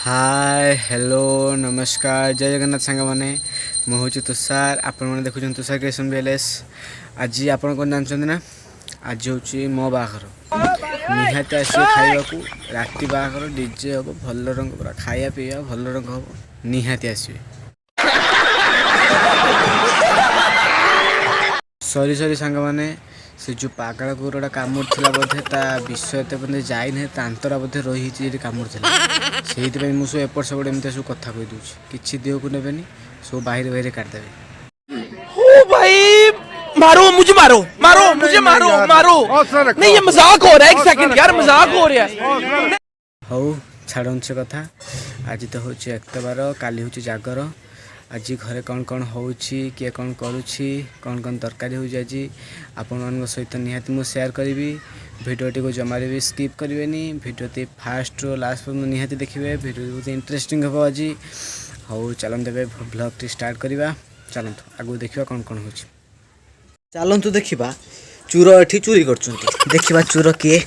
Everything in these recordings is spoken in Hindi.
हाय हेलो नमस्कार जय जगन्नाथ सांग मैंने मुझे तुषार आपण मैंने देखुं तुषार क्रिएशन बीएलएस। आज आपण कौन जानते ना आज हूँ मो बाहर निहाती आसो खावा को राति बाहर डीजे हम भल रंग पूरा खाया पीवा भल रंग हम निहाती आसवे सरी सरी सांग मैंने से जो पागल गोरा कामुड़ा बोधे ता विषय एत बंदे जाए तांतरा बोधे रही कामुड़ा से मुझे एपट सेपट एमती सब कथा कही दूसरी किसी देह को नेबेनि सब बाहर बाहर काटदेवे। ओ भाई मारो मुझे मारो मारो मुझे मारो मारो नहीं ये मजाक हो रहा है। एक सेकंड यार मजाक हो रहा है। हऊ छाड़ से कथा आज तो हूँ एतबार काली हूँ जागर आज घरे कौन कौन हो किए कौन करुँची कौन कौन तरकारी हो आपण सहित निहाती मुझे सेयार करी भिडियोटी को जमार भी स्किप करेंगे भिडियोटी फास्ट रो लास्ट पर्यटन निहाती देखिए भिडियो बहुत इंटरेस्टिंग हम आज हऊ चलते तेरे ब्लॉग स्टार्ट करवा चलतु आगू देखा कौन कौन हो चलतु देखा चूर एठी चोरी कर चूर किए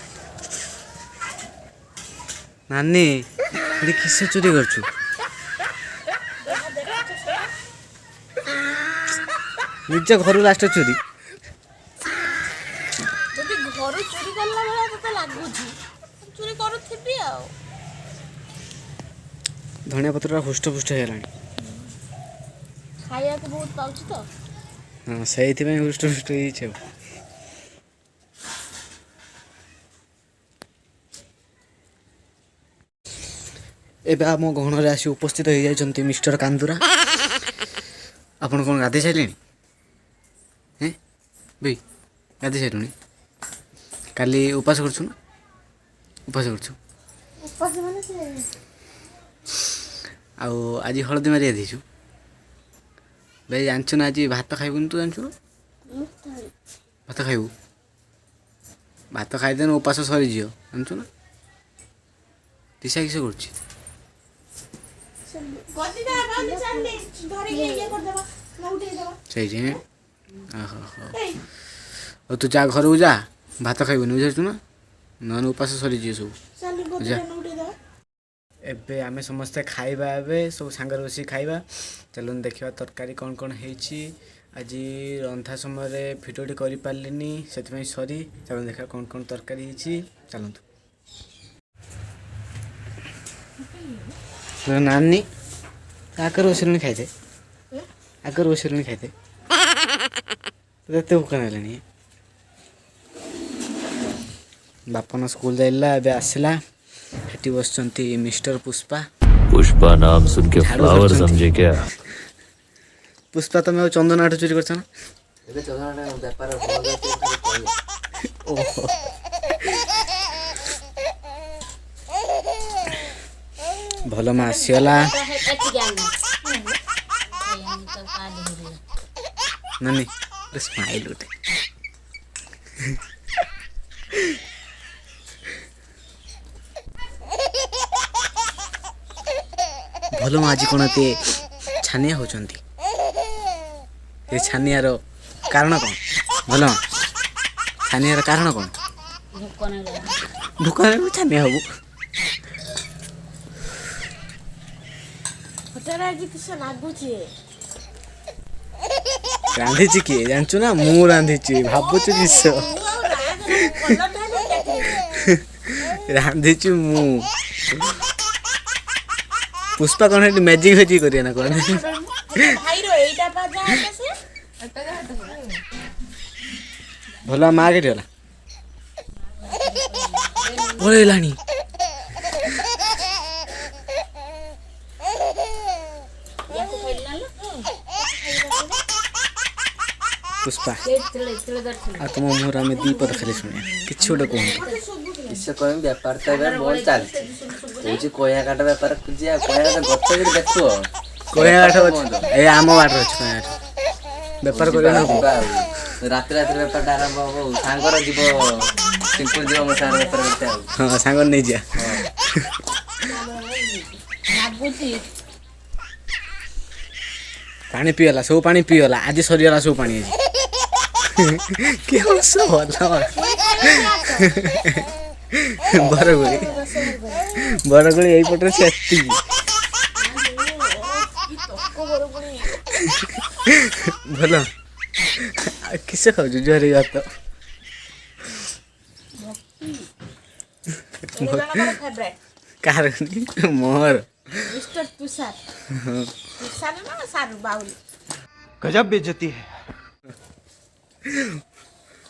नानी किस चोरी कर निज घर लास्ट चोरी धनिया पत्र हुष्ट पुष्ट है खाया को बहुत पाउछ तो हाँ से हुष्ट पुष्ट हो एबे आम गहन आसी उपस्थित हो जाती मिस्टर कांदुरा आपन कौन गाधे सारे हैं भाई गाधे सारे काली उपास कर उपास आज हलदी मारिया देचु भाई जानछु ना आज भात खाइबुन तू जानछु भात खाइबू भात खाइदे उपास सरी जियो जानछु ना दिशा किस कर तू जा घर को जा भात खाइबुनि बुझाचु ना नन उपास सरी जी सब एबे आमे समस्ते खाइबा एबे सब सांगर बसी खाइबा चलो देखिबा तरकारी कौन कौन हेची आज रंधा समय भिडियोटी करि पारलिनी सेति सरी चलो देखा कौन कौन तरकारी हेची चलतु तो नानी आकर बसलुनि खाइते आकर बसलुनि खाइते तो भूख ना बापन स्कूल जाइला एबे आसला हेटी बसचंती मिस्टर पुष्पा पुष्पा नाम सुन के फ्लावर समझे क्या पुष्पा तुम चंदन आठ चोरी करछ ना एबे चंदन व्यापार हो ओहो भल माँ आसीगला नानी स्माइल उठे भल माँ आज कौन ये छानिया होचंती ये छानियार कारण कौन भल माँ छानियार कारण कौन भूक छानिया हबू रांधि किए जानचु ना मु रांधि भावुच किस रांधि मु पुष्पा कौन है मैजिक फैजिक करिए ना कौन भला माँ के गला पलैलानी पुष्पा आ तुम मुहर आम दी पद खाली शुणे कि गोटे कहतु किस कह व्यापार तो एबे बहुत चलछि कोया काट व्यापार कुजिया कोया काट गछ भी देखो कोया काट ए आम बाट अछि कोया काट व्यापार करे ना रात रात व्यापार आरंभ हो सांगर जीव सिंपल जीव म सार व्यापार करते हां सांगर नहीं जा पानी पियला सब पानी पियला आज सरीगला सब पानी कि हस भल बरगुड़ी यही पटे से ଭଲ କିସ ଖାଉଛୁ ଜୋରେ ଭାତ କାହାର ମୋର मिस्टर तुषार तुषार ना सारू बाउल गजब बेइज्जती है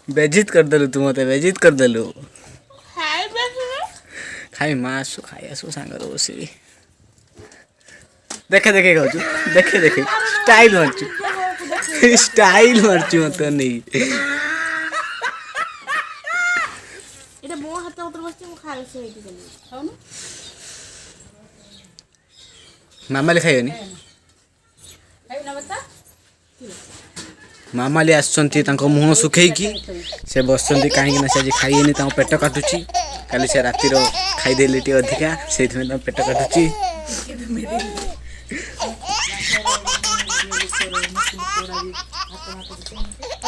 ବେଜିତ କରିଦେଲୁ ତୁ ମତେ ବେଜିତ କରିଦେଲୁ हाय बेबी ଖାଇ ମା ଆସୁ ଖାଇ ଆସୁ ସାଙ୍ଗରେ ବସିକି ଦେଖେ ଦେଖେ ଖାଉଛୁ ଦେଖେ ଦେଖେ ଷ୍ଟାଇଲ ମାରୁଛୁ ଷ୍ଟାଇଲ ମାରୁଛୁ ମତେ ନେଇ এটা ମୋ ହାତ ଉପରେ ବସିଛି ମୁଁ ଖାଉଛି ଏଇଠି ଗଲି ଖାଉନୁ ମାମାଲି ଖାଇବନି ଖାଇବୁ ନା ବତା ମାମାଲି ଆସୁଛନ୍ତି ତାଙ୍କ ମୁହଁ ଶୁଖେଇକି ସେ ବସୁଛନ୍ତି କାହିଁକି ନା ସେ ଆଜି ଖାଇବେନି ତାଙ୍କ ପେଟ କାଟୁଛି କାଲି ସେ ରାତିର ଖାଇଦେଲେ ଟିକେ ଅଧିକା ସେଇଥିପାଇଁ ତାଙ୍କ ପେଟ କାଟୁଛି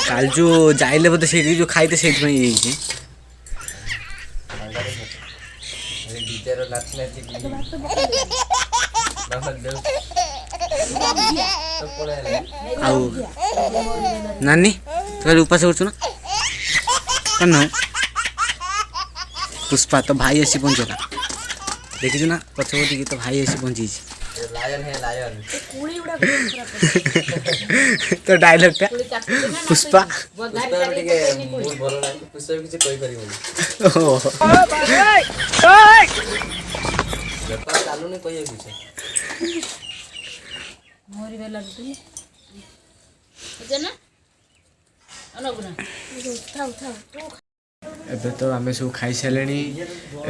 କାଲି ଯୋଉ ଯାଇଲେ ବୋଧେ ସେଇଠି ଯୋଉ ଖାଇତେ ସେଇଥିପାଇଁ ଇଏ ହେଇଛି ଡିଜେର ନାଚି ନାଚିକି ଆଉ ନାନୀ ତୁ କାଲି ଉପାସ କରୁଛୁ ନା କଣ ପୁଷ୍ପା ତ ଭାଇ ଆସି ପହଞ୍ଚିଲା ଦେଖିଛୁ ନା ପଛପଟିକି ତ ଭାଇ ଆସି ପହଞ୍ଚିଛି ଲାୟନ ହେ ଲାୟନ କୁଳି ଗୁଡା ତ ଡାଇଲଗଟା ପୁଷ୍ପା ଟିକେ ମୁଡ ଭଲ ନାହିଁ ପୁଷ୍ପା କିଛି କହିପାରିବନି ଓହୋ ବେପାର ଚାଲୁନି କହିବାକୁ କିଛି ମୋରି ବେଲା ତୁ ବୁଝେ ନା ଅନଗୁନା ଥାଉ ଥାଉ ତୁ ଏବେ ତ ଆମେ ସବୁ ଖାଇସାରିଲେଣି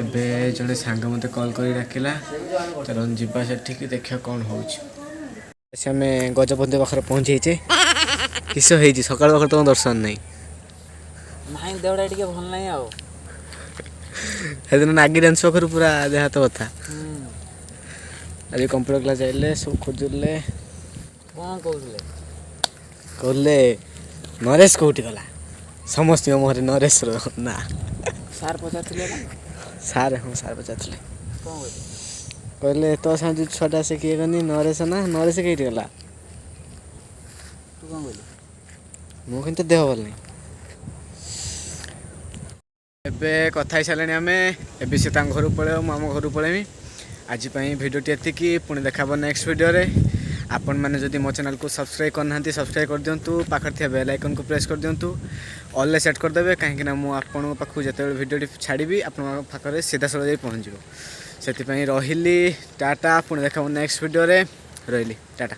ଏବେ ଜଣେ ସାଙ୍ଗ ମୋତେ କଲ୍ କରି ଡାକିଲା ଚାଲ ଯିବା ସେଠିକି ଦେଖିବା କ'ଣ ହେଉଛି ସେ ଆମେ ଗଜପତି ପାଖରେ ପହଞ୍ଚିଯାଇଛେ କିସ ହେଇଛି ସକାଳ ପାଖରେ ତୁମ ଦର୍ଶନ ନାହିଁ ନାଇଁ ଦେହଟା ଟିକେ ଭଲ ନାହିଁ ଆଉ ସେଦିନ ନାଗି ଡ୍ୟାନ୍ସ ପାଖରୁ ପୁରା ଦେହ ହାତ କଥା ଆଜି କମ୍ପ୍ୟୁଟର କ୍ଲାସ୍ ଯାଇଲେ ସବୁ ଖୋଜିଲେ କ'ଣ କହୁଥିଲେ କହିଲେ ନରେଶ କେଉଁଠି ଗଲା ସମସ୍ତଙ୍କ ମୁହଁରେ ନରେଶର ନା ସାର୍ ପଚାରୁଥିଲେ ନା ସାର୍ ହଁ ସାର୍ ପଚାରୁଥିଲେ କ'ଣ କହିଲେ କହିଲେ ତୋ ସାଙ୍ଗେ ଯେଉଁ ଛୁଆଟା ସେ କିଏ କହନି ନରେଶ ନା ନରେଶ କେଇଠି ଗଲା ତୁ କ'ଣ କହିଲୁ ମୁଁ କିନ୍ତୁ ଦେହ ଭଲ ନାହିଁ ଏବେ କଥା ହେଇସାରିଲାଣି ଆମେ ଏବେ ସେ ତାଙ୍କ ଘରକୁ ପଳେଇବ ମୁଁ ଆମ ଘରକୁ ପଳେଇବି ଆଜି ପାଇଁ ଭିଡ଼ିଓଟି ଏତିକି ପୁଣି ଦେଖାବ ନେକ୍ସଟ ଭିଡ଼ିଓରେ ଆପଣମାନେ ଯଦି ମୋ ଚ୍ୟାନେଲକୁ ସବସ୍କ୍ରାଇବ୍ କରିନାହାନ୍ତି ସବସ୍କ୍ରାଇବ୍ କରିଦିଅନ୍ତୁ ପାଖରେ ଥିବା ବେଲ୍ ଆଇକନ୍କୁ ପ୍ରେସ୍ କରିଦିଅନ୍ତୁ ଅଲ୍ରେ ସେଟ୍ କରିଦେବେ କାହିଁକିନା ମୁଁ ଆପଣଙ୍କ ପାଖକୁ ଯେତେବେଳେ ଭିଡ଼ିଓଟି ଛାଡ଼ିବି ଆପଣଙ୍କ ପାଖରେ ସିଧାସଳଖ ଯାଇ ପହଞ୍ଚିବ ସେଥିପାଇଁ ରହିଲି ଟାଟା ପୁଣି ଦେଖାବ ନେକ୍ସଟ ଭିଡ଼ିଓରେ ରହିଲି ଟାଟା